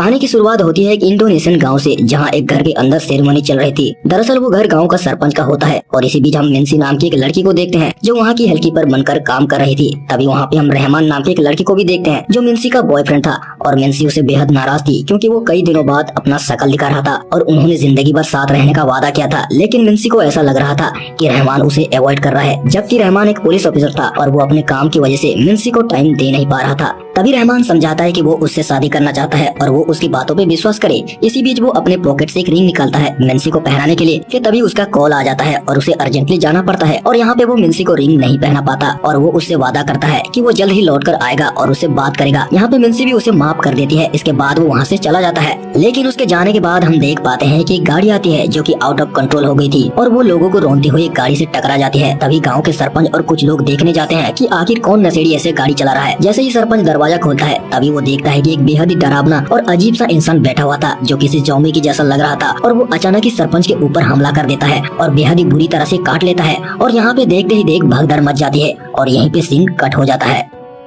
कहानी की शुरुआत होती है एक इंडोनेशियन गांव से, जहां एक घर के अंदर सेरेमनी चल रही थी। दरअसल वो घर गांव का सरपंच का होता है और इसी बीच हम मिन्सी नाम की एक लड़की को देखते हैं जो वहां की हल्की पर बनकर काम कर रही थी। तभी वहां पे हम रहमान नाम के एक लड़के को भी देखते हैं जो मिन्सी का बॉयफ्रेंड था और मिन्सी उसे बेहद नाराज थी क्योंकि वो कई दिनों बाद अपना शकल दिखा रहा था और उन्होंने जिंदगी भर साथ रहने का वादा किया था। लेकिन मिन्सी को ऐसा लग रहा था कि रहमान उसे अवॉइड कर रहा है, जबकि रहमान एक पुलिस ऑफिसर था और वो अपने काम की वजह से मिन्सी को टाइम दे नहीं पा रहा था। तभी रहमान समझाता है कि वो उससे शादी करना चाहता है और वो उसकी बातों पे विश्वास करे। इसी बीच वो अपने पॉकेट से एक रिंग निकालता है मिन्सी को पहनाने के लिए। फिर तभी उसका कॉल आ जाता है और उसे अर्जेंटली जाना पड़ता है और यहाँ पे वो मिन्सी को रिंग नहीं पहना पाता और वो उससे वादा करता है कि वो जल्द ही लौट कर आएगा और उससे बात करेगा। यहाँ पे मिन्सी भी उसे माफ कर देती है। इसके बाद वो वहाँ से चला जाता है। लेकिन उसके जाने के बाद हम देख पाते हैं कि एक गाड़ी आती है जो कि आउट ऑफ कंट्रोल हो गई थी और वो लोगों को रोनते हुए गाड़ी से टकरा जाती है। तभी गाँव के सरपंच और कुछ लोग देखने जाते हैं कि आखिर कौन नशेड़ी ऐसे गाड़ी चला रहा है। जैसे ही सरपंच दरवाजा खोलता है तभी वो देखता है कि एक बेहद ही डरावना और अजीब सा इंसान बैठा हुआ था जो किसी ज़ॉम्बी की जैसा लग रहा था और वो अचानक ही सरपंच के ऊपर हमला कर देता है और बेहद ही बुरी तरह से काट लेता है और यहाँ पे देखते ही देख भगदड़ मच जाती है और यहीं पे सीन कट हो जाता है।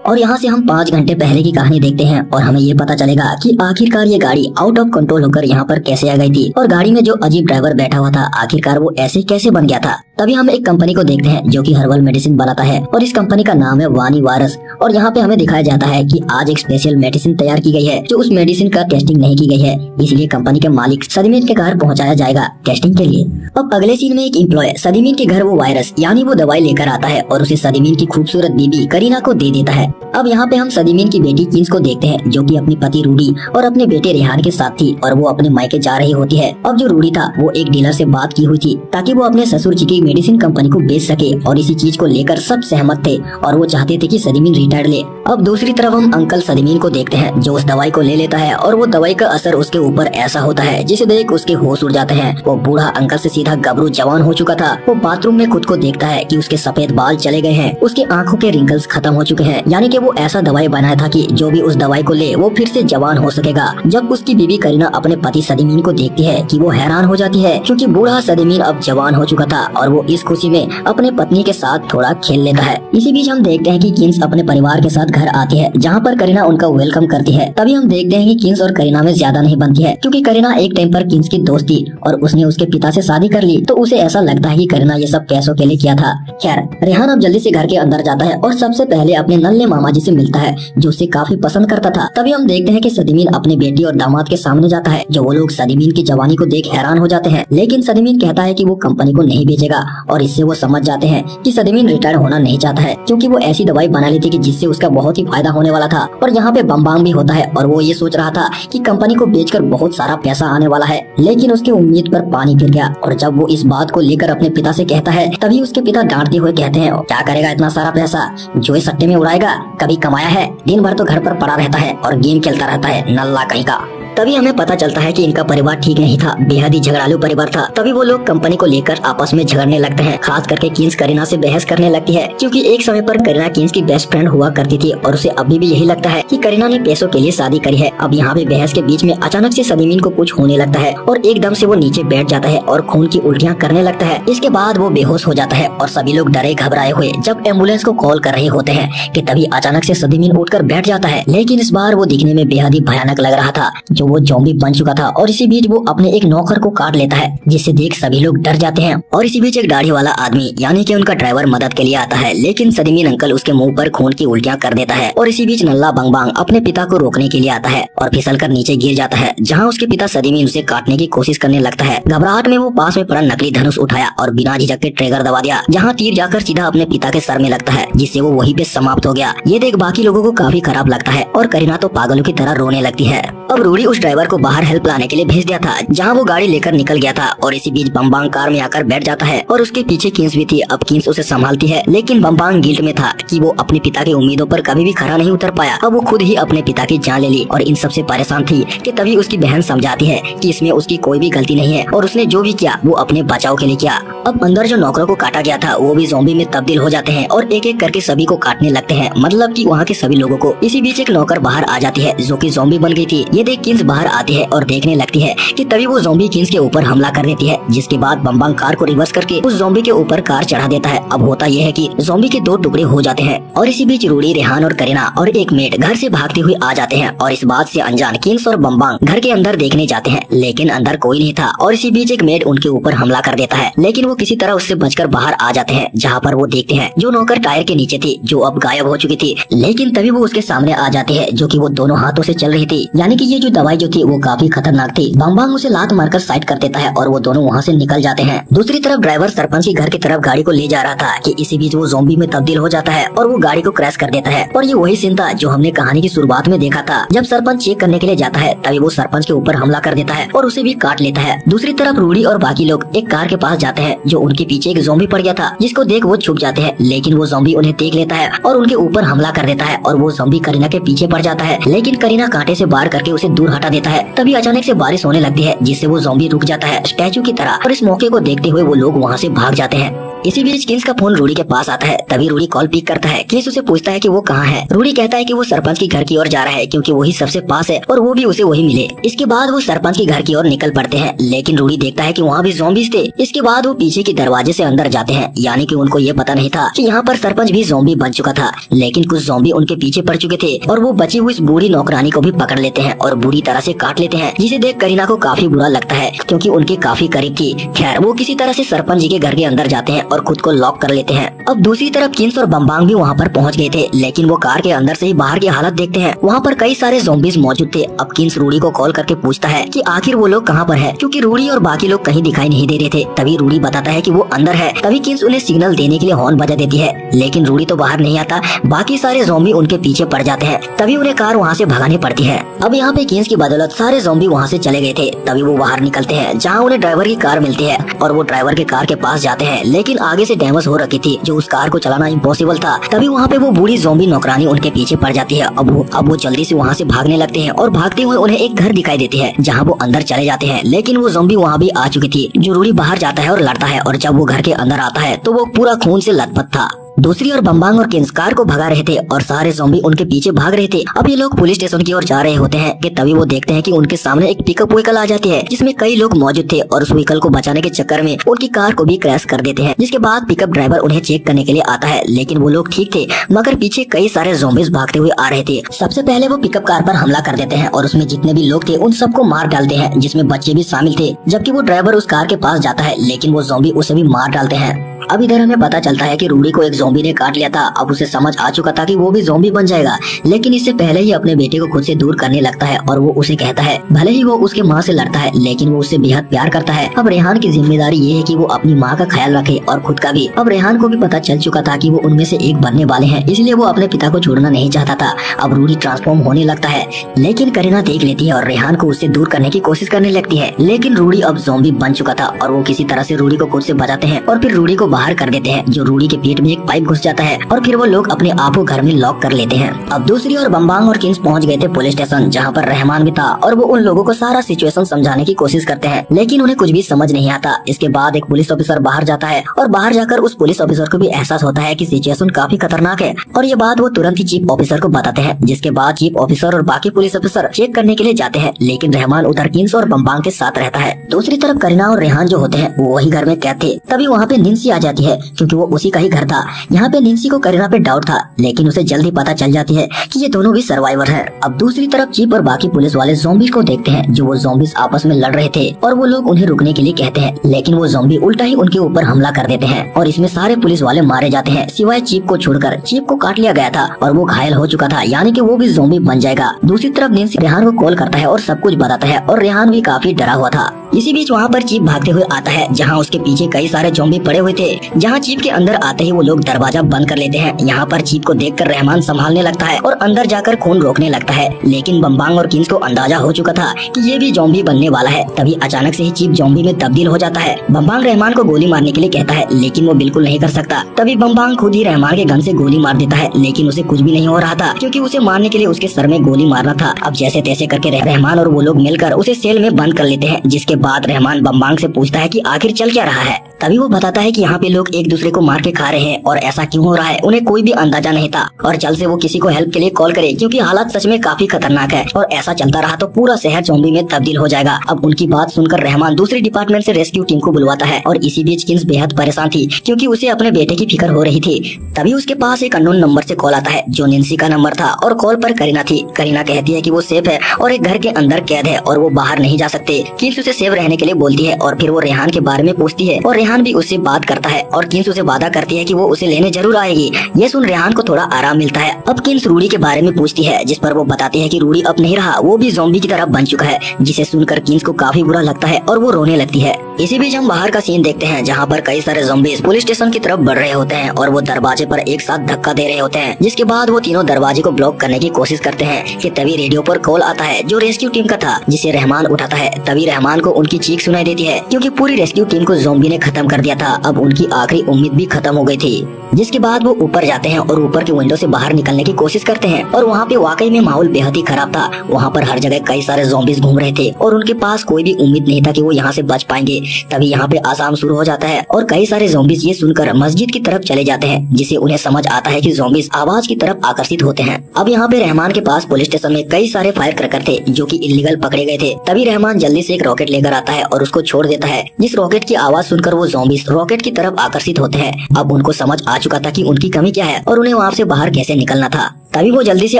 और यहाँ से हम 5 घंटे पहले की कहानी देखते हैं और हमें ये पता चलेगा कि आखिरकार ये गाड़ी आउट ऑफ कंट्रोल होकर यहाँ पर कैसे आ गई थी और गाड़ी में जो अजीब ड्राइवर बैठा हुआ था आखिरकार वो ऐसे कैसे बन गया था। तभी हम एक कंपनी को देखते हैं जो कि हर्बल मेडिसिन बनाता है और इस कंपनी का नाम है वानी वायरस। और यहाँ पे हमें दिखाया जाता है कि आज एक स्पेशल मेडिसिन तैयार की गई है जो उस मेडिसिन का टेस्टिंग नहीं की गई है, इसलिए कंपनी के मालिक सदीमीन के घर पहुँचाया जाएगा टेस्टिंग के लिए। अब अगले सीन में एक एम्प्लॉय सदीमीन के घर वो वायरस यानी वो दवाई लेकर आता है और उसे सदीमीन की खूबसूरत बीबी करीना को दे देता है। अब यहाँ पे हम सदीमीन की बेटी किंस को देखते हैं जो कि अपने पति रूडी और अपने बेटे रेहान के साथ थी और वो अपने मायके जा रही होती है। अब जो रूडी था वो एक डीलर से बात की हुई थी ताकि वो अपने ससुर जी की मेडिसिन कंपनी को बेच सके और इसी चीज को लेकर सब सहमत थे और वो चाहते थे कि सदीमीन रिटायर ले। अब दूसरी तरफ हम अंकल सदीमीन को देखते हैं जो उस दवाई को ले लेता है और वो दवाई का असर उसके ऊपर ऐसा होता है जिसे देख उसके होश उड़ जाते हैं। वो बूढ़ा अंकल से सीधा गबरू जवान हो चुका था। वो बाथरूम में खुद को देखता है कि उसके सफेद बाल चले गए हैं, उसके आंखों के रिंकल्स खत्म हो चुके हैं, यानी कि वो ऐसा दवाई बनाया था कि जो भी उस दवाई को ले वो फिर से जवान हो सकेगा। जब उसकी बीवी करीना अपने पति सदीमीन को देखती है कि वो हैरान हो जाती है क्योंकि बूढ़ा सदीमीन अब जवान हो चुका था और वो इस खुशी में अपने पत्नी के साथ थोड़ा खेल लेता है। इसी बीच हम देखते हैं कि किंस अपने परिवार के साथ घर आती है जहाँ पर करीना उनका वेलकम करती है। तभी हम देखते हैं कि किंस और करीना में ज्यादा नहीं बनती है क्योंकि करीना एक टाइम पर किंस की दोस्त थी और उसने उसके पिता से शादी कर ली, तो उसे ऐसा लगता है कि करीना ये सब पैसों के लिए किया था। खैर रेहान अब जल्दी से घर के अंदर जाता है और सबसे पहले अपने नल्ले मामा जी से मिलता है जो उसे काफी पसंद करता था। तभी हम देखते हैं कि सदीमीन अपने बेटी और दामाद के सामने जाता है जो वो लोग सदीमीन की जवानी को देख हैरान हो जाते हैं, लेकिन सदीमीन कहता है कि वो कंपनी को नहीं बेचेगा और इससे वो समझ जाते हैं कि सदीमीन रिटायर होना नहीं चाहता है क्योंकि वो ऐसी दवाई बना ली थी कि जिससे उसका बहुत ही फायदा होने वाला था। और यहाँ पे बम भी होता है और वो ये सोच रहा था कि कंपनी को बेचकर बहुत सारा पैसा आने वाला है, लेकिन उसकी उम्मीद पर पानी फिर गया। और जब वो इस बात को लेकर अपने पिता से कहता है तभी उसके पिता डांटते हुए कहते हैं क्या करेगा इतना सारा पैसा, जुए सट्टे में उड़ाएगा, कभी कमाया है, दिन भर तो घर पर पड़ा रहता है और गेम खेलता रहता है, नल्ला कहीं का। तभी हमें पता चलता है कि इनका परिवार ठीक नहीं था, बेहद ही झगड़ालू परिवार था। तभी वो लोग कंपनी को लेकर आपस में झगड़ने लगते हैं, खास करके किंस करीना से बहस करने लगती है क्योंकि एक समय पर करीना किंस की बेस्ट फ्रेंड हुआ करती थी और उसे अभी भी यही लगता है कि करीना ने पैसों के लिए शादी करी है। अब यहाँ पे बहस के बीच में अचानक से सदीमीन को कुछ होने लगता है और एकदम से वो नीचे बैठ जाता है और खून की उल्टियाँ करने लगता है। इसके बाद वो बेहोश हो जाता है और सभी लोग डरे घबराए हुए जब एम्बुलेंस को कॉल कर रहे होते हैं कि तभी अचानक से सदीमीन उठकर बैठ जाता है, लेकिन इस बार वो दिखने में बेहद ही भयानक लग रहा था जो वो ज़ॉम्बी बन चुका था। और इसी बीच वो अपने एक नौकर को काट लेता है जिसे देख सभी लोग डर जाते हैं। और इसी बीच एक दाढ़ी वाला आदमी यानी कि उनका ड्राइवर मदद के लिए आता है, लेकिन सदीमीन अंकल उसके मुंह पर खून की उल्टियां कर देता है। और इसी बीच नल्ला बंगबांग अपने पिता को रोकने के लिए आता है और फिसलकर नीचे गिर जाता है जहां उसके पिता सदीमीन उसे काटने की कोशिश करने लगता है। घबराहट में वो पास में पड़ा नकली धनुष उठाया और बिना झिझक के ट्रिगर दबा दिया जहाँ तीर जाकर सीधा अपने पिता के सर में लगता है जिससे वो वहीं पे समाप्त हो गया। ये देख बाकी लोगों को काफी खराब लगता है और करीना तो पागलों की तरह रोने लगती है। अब रूडी उस ड्राइवर को बाहर हेल्प लाने के लिए भेज दिया था जहां वो गाड़ी लेकर निकल गया था और इसी बीच बम्बांग कार में आकर बैठ जाता है और उसके पीछे किंस भी थी। अब किंस उसे संभालती है, लेकिन बम्बांग गिल्ट में था कि वो अपने पिता की उम्मीदों पर कभी भी खरा नहीं उतर पाया। अब वो खुद ही अपने पिता की जान ले ली और इन सबसे परेशान थी कि तभी उसकी बहन समझाती है कि इसमें उसकी कोई भी गलती नहीं है और उसने जो भी किया वो अपने बचाव के लिए किया। अब अंदर जो नौकरों को काटा गया था वो भी ज़ॉम्बी में तब्दील हो जाते हैं और एक एक करके सभी को काटने लगते हैं, मतलब कि वहाँ के सभी लोगों को। इसी बीच एक नौकर बाहर आ जाती है जो कि ज़ॉम्बी बन गई थी। ये देख किंस बाहर आती है और देखने लगती है कि तभी वो ज़ॉम्बी किंग्स के ऊपर हमला कर देती है, जिसके बाद बम्बांग कार को रिवर्स करके उस ज़ॉम्बी के ऊपर कार चढ़ा देता है। अब होता यह है कि ज़ॉम्बी के 2 टुकड़े हो जाते हैं और इसी बीच रूडी, रेहान और करीना और एक मेट घर से भागते हुए आ जाते हैं और इस बात से अनजान किंग्स और बम्बांग घर के अंदर देखने जाते हैं, लेकिन अंदर कोई नहीं था और इसी बीच एक मेट उनके ऊपर हमला कर देता है, लेकिन वो किसी तरह उससे बचकर बाहर आ जाते हैं, जहाँ पर वो देखते हैं जो नौकर टायर के नीचे थी, जो अब गायब हो चुकी थी। लेकिन तभी वो उसके सामने आ जाती है, जो कि वो दोनों हाथों से चल रही थी, यानी कि ये जो दवाई जो थी वो काफी खतरनाक थी। बम्बांग उसे लात मारकर साइड कर देता है और वो दोनों वहाँ से निकल जाते हैं। दूसरी तरफ ड्राइवर सरपंच के घर की तरफ गाड़ी को ले जा रहा था कि इसी बीच वो ज़ॉम्बी में तब्दील हो जाता है और वो गाड़ी को क्रैश कर देता है। और ये वही सीन था जो हमने कहानी की शुरुआत में देखा था। जब सरपंच चेक करने के लिए जाता है तभी वो सरपंच के ऊपर हमला कर देता है और उसे भी काट लेता है। दूसरी तरफ रूडी और बाकी लोग एक कार के पास जाते हैं, जो उनके पीछे एक ज़ॉम्बी पड़ गया था, जिसको देख वो छुप जाते हैं, लेकिन वो ज़ॉम्बी उन्हें देख लेता है और उनके ऊपर हमला कर देता है और वो ज़ॉम्बी करीना के पीछे पड़ जाता है, लेकिन करीना कांटे से वार करके उसे दूर हटा देता है। तभी अचानक से बारिश होने लगती है, जिससे वो ज़ॉम्बी रुक जाता है स्टैचू की तरह और इस मौके को देखते हुए वो लोग वहाँ से भाग जाते हैं। इसी बीच किंग्स का फोन रूडी के पास आता है। तभी रूडी कॉल पिक करता है। किंग्स उसे पूछता है कि वो कहाँ है। रूडी कहता है कि वो सरपंच के घर की ओर जा रहा है, क्योंकि वही सबसे पास है और वो भी उसे वही मिले। इसके बाद वो सरपंच के घर की ओर निकल पड़ते हैं, लेकिन रूडी देखता है कि वहाँ भी ज़ॉम्बीज थे। इसके बाद वो पीछे के दरवाजे से अंदर जाते हैं, यानी कि उनको ये पता नहीं था कि यहाँ पर सरपंच भी ज़ॉम्बी बन चुका था, लेकिन कुछ ज़ॉम्बी उनके पीछे पड़ चुके थे और वो बची हुई इस बूढ़ी नौकरानी को भी पकड़ लेते हैं और बुरी तरह से काट लेते हैं, जिसे देख करीना को काफी बुरा लगता है, क्योंकि उनके काफी करीब थी। खैर वो किसी तरह से सरपंच जी के घर के अंदर जाते हैं और खुद को लॉक कर लेते हैं। अब दूसरी तरफ किंग्स और बम्बांग भी वहाँ पर पहुँच गए थे, लेकिन वो कार के अंदर से ही बाहर की हालत देखते हैं। वहाँ पर कई सारे ज़ॉम्बीज मौजूद थे। अब किंग्स रूडी को कॉल करके पूछता है कि आखिर वो लोग कहाँ पर है, क्योंकि रूडी और बाकी लोग कहीं दिखाई नहीं दे रहे थे। तभी रूडी बताता है कि वो अंदर है। तभी किंग्स उन्हें सिग्नल देने के लिए हॉर्न बजा देती है, लेकिन रूडी तो बाहर नहीं आता। बाकी सारे ज़ॉम्बी उनके पीछे पड़ जाते हैं। तभी उन्हें कार वहाँ से भगानी पड़ती है। अब यहाँ पे किंग्स की बदौलत सारे ज़ॉम्बी वहाँ से चले गए थे। तभी वो बाहर निकलते हैं, जहाँ उन्हें ड्राइवर की कार मिलती है और वो ड्राइवर के कार के पास जाते हैं, लेकिन आगे से डैमेज हो रखी थी, जो उस कार को चलाना इम्पॉसिबल था। तभी वहाँ पे वो बूढ़ी ज़ॉम्बी नौकरानी उनके पीछे पड़ जाती है। अब वो जल्दी से वहाँ से भागने लगते हैं और भागते हुए उन्हें एक घर दिखाई देती है, जहाँ वो अंदर चले जाते हैं, लेकिन वो ज़ॉम्बी वहाँ भी आ चुकी थी। जो रूडी बाहर जाता है और लड़ता है और जब वो घर के अंदर आता है तो वो पूरा खून से लथपथ था। दूसरी ओर बम्बांग और किंग्स कार को भगा रहे थे और सारे ज़ॉम्बी उनके पीछे भाग रहे थे। अब ये लोग पुलिस स्टेशन की ओर जा रहे होते हैं कि तभी वो देखते हैं कि उनके सामने एक पिकअप व्हीकल आ जाती है, जिसमें कई लोग मौजूद थे और उस व्हीकल को बचाने के चक्कर में उनकी कार को भी क्रैश कर देते हैं। जिसके बाद पिकअप ड्राइवर उन्हें चेक करने के लिए आता है, लेकिन वो लोग ठीक थे, मगर पीछे कई सारे ज़ॉम्बीज भागते हुए आ रहे थे। सबसे पहले वो पिकअप कार पर हमला कर देते हैं और उसमें जितने भी लोग थे उन सबको मार डालते हैं, जिसमें बच्चे भी शामिल थे। जबकि वो ड्राइवर उस कार के पास जाता है, लेकिन वो ज़ॉम्बी उसे भी मार डालते हैं। अब इधर हमें पता चलता है कि रूडी को एक ज़ॉम्बी ने काट लिया था। अब उसे समझ आ चुका था कि वो भी ज़ॉम्बी बन जाएगा, लेकिन इससे पहले ही अपने बेटे को खुद से दूर करने लगता है और वो उसे कहता है, भले ही वो उसके माँ से लड़ता है, लेकिन वो उससे बेहद प्यार करता है। अब रेहान की जिम्मेदारी ये है कि वो अपनी माँ का ख्याल रखे और खुद का भी। अब रेहान को भी पता चल चुका था कि वो उनमें से एक बनने वाले हैं, इसलिए वो अपने पिता को छोड़ना नहीं चाहता था। अब रूडी ट्रांसफॉर्म होने लगता है, लेकिन करीना देख लेती है और रेहान को उससे दूर करने की कोशिश करने लगती है, लेकिन रूडी अब ज़ॉम्बी बन चुका था और वो किसी तरह से रूडी को खुद से बचाते हैं और फिर रूडी को बाहर कर देते हैं, जो रूडी के पेट में एक पाइप घुस जाता है और फिर वो लोग अपने आप को घर में लॉक कर लेते हैं। अब दूसरी ओर बम्बांग और किंग्स पहुंच गए थे पुलिस स्टेशन, जहां पर रहमान भी था और वो उन लोगों को सारा सिचुएशन समझाने की कोशिश करते हैं, लेकिन उन्हें कुछ भी समझ नहीं आता। इसके बाद एक पुलिस ऑफिसर बाहर जाता है और बाहर जाकर उस पुलिस ऑफिसर को भी एहसास होता है कि सिचुएशन काफी खतरनाक है और ये बात वो तुरंत ही चीफ ऑफिसर को बताते हैं। जिसके बाद चीफ ऑफिसर और बाकी पुलिस ऑफिसर चेक करने के लिए जाते हैं, लेकिन रहमान उधर किंग्स और बम्बांग के साथ रहता है। दूसरी तरफ करीना और रेहान जो होते हैं वो वही घर में कैद थे। तभी वहाँ पे निंसी आ जाती है, क्योंकि वो उसी का ही घर था। यहाँ पे निंसी को करीना पे डाउट था, लेकिन उसे जल्दी पता चल जाती है कि ये दोनों भी सर्वाइवर हैं। अब दूसरी तरफ चीफ और बाकी पुलिस वाले ज़ॉम्बीज को देखते हैं, जो वो ज़ॉम्बीज आपस में लड़ रहे थे और वो लोग उन्हें रुकने के लिए कहते हैं, लेकिन वो ज़ॉम्बी उल्टा ही उनके ऊपर हमला कर देते हैं और इसमें सारे पुलिस वाले मारे जाते हैं, सिवाय चीफ को छोड़कर। चीफ को काट लिया गया था और वो घायल हो चुका था, यानी कि वो भी ज़ॉम्बी बन जाएगा। दूसरी तरफ निंसी रेहान को कॉल करता है और सब कुछ बताता है और रेहान भी काफी डरा हुआ था। इसी बीच वहाँ पर चीफ भागते हुए आता है, जहाँ उसके पीछे कई सारे ज़ॉम्बी पड़े हुए थे। जहाँ चीफ के अंदर आते ही वो लोग दरवाजा बंद कर लेते हैं। यहाँ पर चीफ को देखकर रहमान संभालने लगता है और अंदर जाकर खून रोकने लगता है, लेकिन बम्बांग और किंग्स को अंदाजा हो चुका था कि ये भी ज़ॉम्बी बनने वाला है। तभी अचानक से ही चीफ ज़ॉम्बी में तब्दील हो जाता है। बम्बांग रहमान को गोली मारने के लिए कहता है, लेकिन वो बिल्कुल नहीं कर सकता। तभी बम्बांग खुद ही रहमान के गन से गोली मार देता है, लेकिन उसे कुछ भी नहीं हो रहा था, क्योंकि उसे मारने के लिए उसके सर में गोली मारना था। अब जैसे तैसे करके रहमान और वो लोग मिलकर उसे सेल में बंद कर लेते हैं। जिसके बाद रहमान बम्बांग से पूछता है कि आखिर चल क्या रहा है। तभी वो बताता है कि यहाँ पे लोग एक दूसरे को मार के खा रहे हैं और ऐसा क्यों हो रहा है उन्हें कोई भी अंदाजा नहीं था और जल्द से वो किसी को हेल्प के लिए कॉल करे क्योंकि हालात सच में काफी खतरनाक है और ऐसा चलता रहा तो पूरा शहर ज़ॉम्बी में तब्दील हो जाएगा। अब उनकी बात सुनकर रहमान दूसरी डिपार्टमेंट से रेस्क्यू टीम को बुलवाता है और इसी बीच किन्स बेहद परेशान थी क्योंकि उसे अपने बेटे की फिक्र हो रही थी। तभी उसके पास एक अननोन नंबर से कॉल आता है जो निंसी का नंबर था और कॉल पर करीना थी। करीना कहती है कि वो सेफ है और एक घर के अंदर कैद है और वो बाहर नहीं जा सकते। किन्स उसे सेफ रहने के लिए बोलती है और फिर वो रेहान के बारे में पूछती है और रेहान भी उससे बात करता है और किन्स उसे वादा करती है कि वो उसे लेने जरूर आएगी। ये सुन रेहान को थोड़ा आराम मिलता है। अब किन्स रूडी के बारे में पूछती है जिस पर वो बताती है कि रूडी अब नहीं रहा, वो भी ज़ॉम्बी की तरह बन चुका है, जिसे सुनकर किन्स को काफी बुरा लगता है और वो रोने लगती है। इसी बीच हम बाहर का सीन देखते हैं जहाँ पर कई सारे ज़ॉम्बीज़ पुलिस स्टेशन की तरफ बढ़ रहे होते हैं और वो दरवाजे पर एक साथ धक्का दे रहे होते हैं, जिसके बाद वो तीनों दरवाजे को ब्लॉक करने की कोशिश करते हैं कि तभी रेडियो पर कॉल आता है जो रेस्क्यू टीम का था, जिसे रहमान उठाता है। तभी रहमान को उनकी चीख सुनाई देती है क्योंकि पूरी रेस्क्यू टीम को ज़ॉम्बी ने खत्म कर दिया था। अब उनकी आखिरी उम्मीद भी खत्म हो गई थी। जिसके बाद वो ऊपर जाते हैं और ऊपर के विंडो से बाहर निकलने की कोशिश करते हैं और वहाँ पे वाकई में माहौल बेहद ही खराब था। वहाँ पर हर जगह कई सारे ज़ॉम्बीज़ घूम रहे थे और उनके पास कोई भी उम्मीद नहीं था कि वो यहाँ से बच पाएंगे। तभी यहाँ पे आसाम शुरू हो जाता है और कई सारे ज़ॉम्बीज़ ये सुनकर मस्जिद की तरफ चले जाते हैं, जिसे उन्हें समझ आता है कि ज़ॉम्बीज़ आवाज की तरफ आकर्षित होते हैं। अब यहाँ पे रहमान के पास पुलिस स्टेशन में कई सारे फायर क्रैकर थे जो कि इल्लीगल पकड़े गए थे। तभी रहमान जल्दी से एक रॉकेट लेकर आता है और उसको छोड़ देता है। जिस रॉकेट की आवाज सुनकर वो ज़ॉम्बीज़ रॉकेट की तरफ आकर्षित होते हैं। अब उनको समझ आ चुका था कि उनकी कमी क्या है और उन्हें वहाँ से बाहर कैसे निकलना था। तभी वो जल्दी से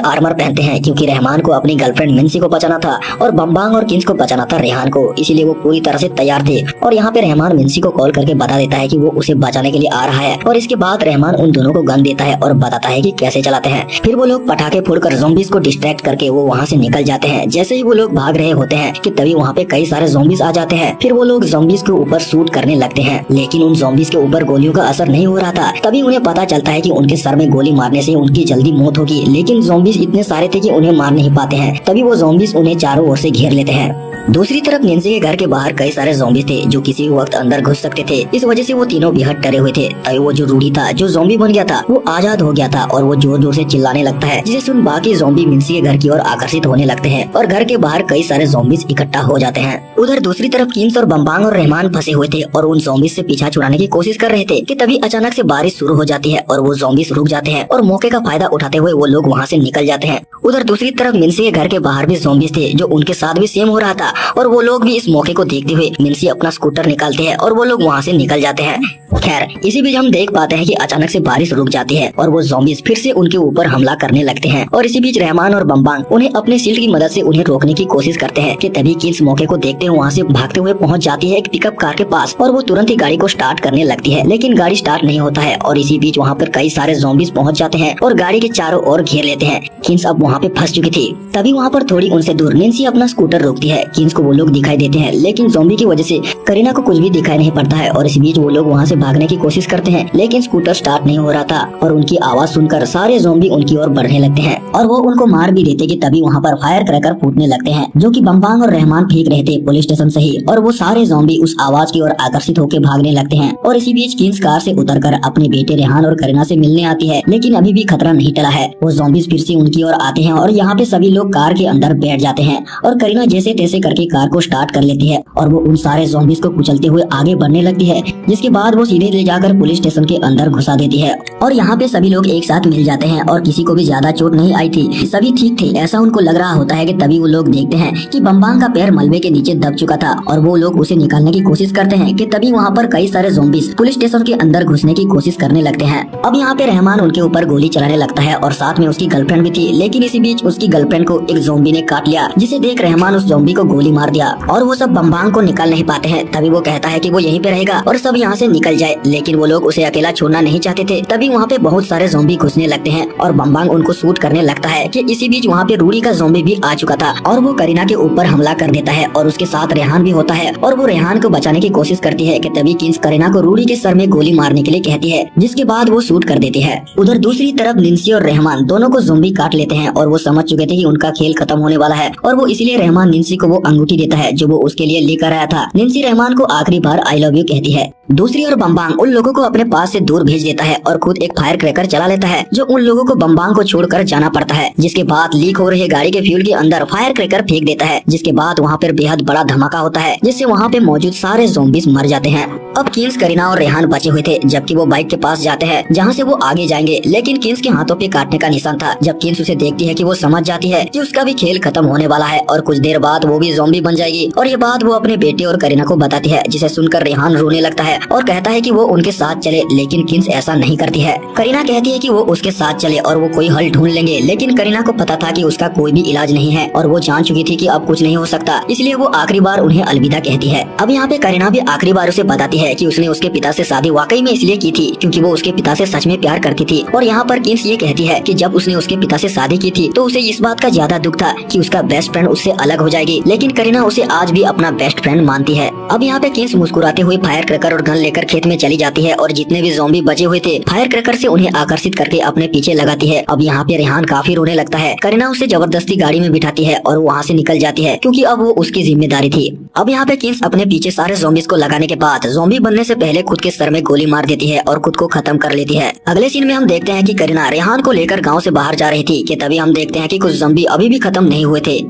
आर्मर पहनते हैं क्योंकि रहमान को अपनी गर्लफ्रेंड मिंसी को बचाना था और बम्बांग और किन्स को बचाना था रेहान को, इसीलिए वो पूरी तरह से तैयार थे। और यहाँ पे रहमान मिंसी को कॉल करके बता देता है कि वो उसे बचाने के लिए आ रहा है और इसके बाद रहमान उन दोनों को गन देता है और बताता है कि कैसे चलाते हैं। फिर वो लोग पटाखे फोड़कर ज़ॉम्बीज़ को डिस्ट्रैक्ट करके वो वहाँ से निकल जाते हैं। जैसे ही वो लोग भाग रहे होते हैं कि तभी वहाँ पे कई सारे ज़ॉम्बीज़ आ जाते हैं। फिर वो लोग ज़ॉम्बीज़ के ऊपर शूट करने लगते हैं, लेकिन उन ज़ॉम्बीज़ के ऊपर गोलियों का असर नहीं हो रहा था। तभी उन्हें पता चलता है कि उनके सर में गोली मारने से उनकी जल्दी मौत होगी, लेकिन ज़ॉम्बीज़ इतने सारे थे कि उन्हें मार नहीं पाते हैं। तभी वो ज़ॉम्बीज़ उन्हें चारों ओर से घेर लेते हैं। दूसरी तरफ निंसी के घर के बाहर कई सारे ज़ॉम्बीज़ थे जो किसी भी वक्त अंदर घुस सकते थे। इस वजह से वो तीनों बेहद डरे हुए थे। तभी वो जो रूडी था जो ज़ॉम्बी बन गया था वो आजाद हो गया था और वो जोर जोर से चिल्लाने लगता है, जिसे सुन बाकी ज़ॉम्बी निंसी के घर की ओर आकर्षित होने लगते हैं और घर के बाहर कई सारे ज़ॉम्बीज़ इकट्ठा हो जाते हैं। उधर दूसरी तरफ किन्स और बम्बांग और रहमान फंसे हुए थे और उन ज़ॉम्बीज़ से पीछा छुड़ाने की कोशिश कर रहे थे कि तभी अचानक से बारिश शुरू हो जाती है और वो ज़ॉम्बीज़ रुक जाते हैं और मौके का फायदा उठाते हुए वो लोग वहाँ से निकल जाते हैं। उधर दूसरी तरफ मिंसी के घर के बाहर भी ज़ॉम्बीज़ थे जो उनके साथ भी सेम हो रहा था और वो लोग भी इस मौके को देखते हुए मिंसी अपना स्कूटर निकालते हैं और वो लोग वहाँ से निकल जाते हैं। खैर इसी बीच हम देख पाते हैं कि अचानक से बारिश रुक जाती है और वो ज़ॉम्बीज़ फिर से उनके ऊपर हमला करने लगते हैं और इसी बीच रहमान और बम्बांग उन्हें अपने शील्ड की मदद से उन्हें रोकने की कोशिश करते हैं कि तभी किन्स मौके को देखते हुए वहाँ से भागते हुए पहुँच जाती है एक पिकअप कार के पास और वो तुरंत ही गाड़ी को स्टार्ट करने लगती है, लेकिन गाड़ी स्टार्ट नहीं होता है और इसी बीच वहाँ पर कई सारे ज़ॉम्बीज़ पहुँच जाते हैं और गाड़ी के चारों ओर घेर लेते हैं। किन्स अब वहाँ पे फंस चुकी थी। तभी वहाँ पर थोड़ी उनसे दूर निंसी अपना स्कूटर रोकती है। किन्स को वो लोग दिखाई देते हैं, लेकिन ज़ॉम्बी की वजह से करीना को कुछ भी दिखाई नहीं पड़ता है और इस बीच वो लोग वहाँ से भागने की कोशिश करते हैं, लेकिन स्कूटर स्टार्ट नहीं हो रहा था और उनकी आवाज सुनकर सारे ज़ॉम्बी उनकी ओर बढ़ने लगते हैं और वो उनको मार भी देते कि तभी वहाँ पर फायर क्रैकर फूटने लगते हैं जो कि बम्बांग और रहमान फेंक रहे थे पुलिस स्टेशन से ही और वो सारे ज़ॉम्बी उस आवाज की ओर आकर्षित होकर भागने लगते हैं। और इसी बीच किन्स कार से उतरकर अपने बेटे रेहान और करीना से मिलने आती है, लेकिन अभी भी खतरा नहीं टला है। वो ज़ॉम्बीज़ फिर से उनकी ओर आते हैं और यहाँ पे सभी लोग कार के अंदर बैठ जाते हैं और करीना जैसे तैसे करके कार को स्टार्ट कर लेती है और वो उन सारे ज़ॉम्बीज़ को कुचलते हुए आगे बढ़ने लगती है, जिसके बाद वो सीधे ले जाकर पुलिस स्टेशन के अंदर घुसा देती है और यहाँ पे सभी लोग एक साथ मिल जाते हैं और किसी को भी ज्यादा चोट नहीं आई थी, सभी ठीक थे ऐसा उनको लग रहा होता है कि तभी वो लोग देखते हैं कि बम्बांग का पैर मलबे के नीचे दब चुका था और वो लोग उसे निकालने की कोशिश करते हैं कि तभी वहाँ पर कई सारे ज़ॉम्बीज़ पुलिस स्टेशन के अंदर घुसने की कोशिश करने लगते हैं। अब यहाँ पे रहमान उनके ऊपर गोली चलाने लगता है और साथ में उसकी गर्लफ्रेंड भी थी, लेकिन इसी बीच उसकी गर्लफ्रेंड को एक ज़ॉम्बी ने काट लिया, जिसे देख रहमान उस ज़ॉम्बी को गोली मार दिया और वो सब बम्बांग को निकाल नहीं पाते हैं। तभी वो कहता है कि वो यहीं पे रहेगा और सब यहाँ से निकल जाए, लेकिन वो लोग उसे अकेला छोड़ना नहीं चाहते थे। तभी वहाँ पे बहुत सारे ज़ॉम्बी घुसने लगते हैं और बम्बांग उनको शूट करने लगता है कि इसी बीच वहाँ पे रूडी का ज़ॉम्बी भी आ चुका था और वो करीना के ऊपर हमला कर देता है और उसके साथ रेहान भी होता है और वो रेहान को बचाने की कोशिश करती है कि तभी किन्स करीना को रूडी के सर में गोली मारने के लिए कहती है, जिसके बाद वो शूट कर देती है। उधर दूसरी तरफ निंसी और रहमान दोनों को ज़ॉम्बी काट लेते हैं और वो समझ चुके थे कि उनका खेल खत्म होने वाला है और वो इसलिए रहमान निंसी को वो अंगूठी देता है जो वो उसके लिए लेकर आया था। निंसी रहमान को आखिरी बार आई लव यू कहती है। दूसरी ओर बम्बांग उन लोगों को अपने पास से दूर भेज देता है और खुद एक फायर क्रैकर चला लेता है जो उन लोगों को बम्बांग को छोड़कर जाना पड़ता है, जिसके बाद लीक हो रही गाड़ी के फ्यूल के अंदर फायर क्रैकर फेंक देता है, जिसके बाद वहाँ पर बेहद बड़ा धमाका होता है जिससे वहाँ पे मौजूद सारे ज़ॉम्बीज़ मर जाते हैं। अब किन्स, करीना और रेहान बचे हुए थे जबकि वो बाइक के पास जाते हैं जहाँ से वो आगे जाएंगे, लेकिन किन्स के हाथों पे काटने का निशान था। जब किन्स उसे देखती है कि वो समझ जाती है कि उसका भी खेल खत्म होने वाला है और कुछ देर बाद वो भी ज़ॉम्बी बन जाएगी, और ये बात वो अपने बेटे और करीना को बताती है, जिसे सुनकर रेहान रोने लगता है और कहता है कि वो उनके साथ चले, लेकिन किन्स ऐसा नहीं करती है। करीना कहती है कि वो उसके साथ चले और वो कोई हल ढूंढ लेंगे, लेकिन करीना को पता था कि उसका कोई भी इलाज नहीं है और वो जान चुकी थी कि अब कुछ नहीं हो सकता, इसलिए वो आखिरी बार उन्हें अलविदा कहती है। अब यहाँ पे करीना भी आखिरी बार उसे बताती है कि उसने उसके पिता से शादी वाकई में इसलिए की थी क्योंकि वो उसके पिता से सच में प्यार करती थी, और यहाँ पर किन्स ये कहती है कि जब उसने उसके पिता से शादी की थी तो उसे इस बात का ज्यादा दुख था कि उसका बेस्ट फ्रेंड उससे अलग हो जाएगी, लेकिन करीना उसे आज भी अपना बेस्ट फ्रेंड मानती है। अब यहाँ पे किन्स मुस्कुराते हुए फायर क्रैकर और गन लेकर खेत में चली जाती है और जितने भी ज़ॉम्बी बचे हुए थे फायर क्रैकर से उन्हें आकर्षित करके अपने पीछे लगाती है। अब यहाँ पे रेहान काफी रोने लगता है। करीना उसे जबरदस्ती गाड़ी में बिठाती है और वहाँ से निकल जाती है क्योंकि अब वो उसकी जिम्मेदारी थी। अब यहाँ पे किन्स अपने पीछे सारे ज़ॉम्बीज़ को लगाने के बाद ज़ॉम्बी बनने से पहले खुद के सर में गोली मार देती है और खुद को खत्म कर लेती है। अगले सीन में हम देखते हैं कि करीना रेहान को लेकर गाँव से बाहर जा रही थी कि तभी हम देखते हैं कि कुछ ज़ॉम्बी अभी भी खत्म नहीं हुए थे।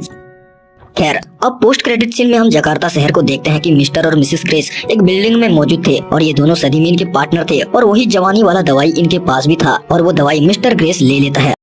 खैर, अब पोस्ट क्रेडिट सीन में हम जकार्ता शहर को देखते हैं कि मिस्टर और मिसेस ग्रेस एक बिल्डिंग में मौजूद थे और ये दोनों सदी में इनके पार्टनर थे और वही जवानी वाला दवाई इनके पास भी था और वो दवाई मिस्टर ग्रेस ले लेता है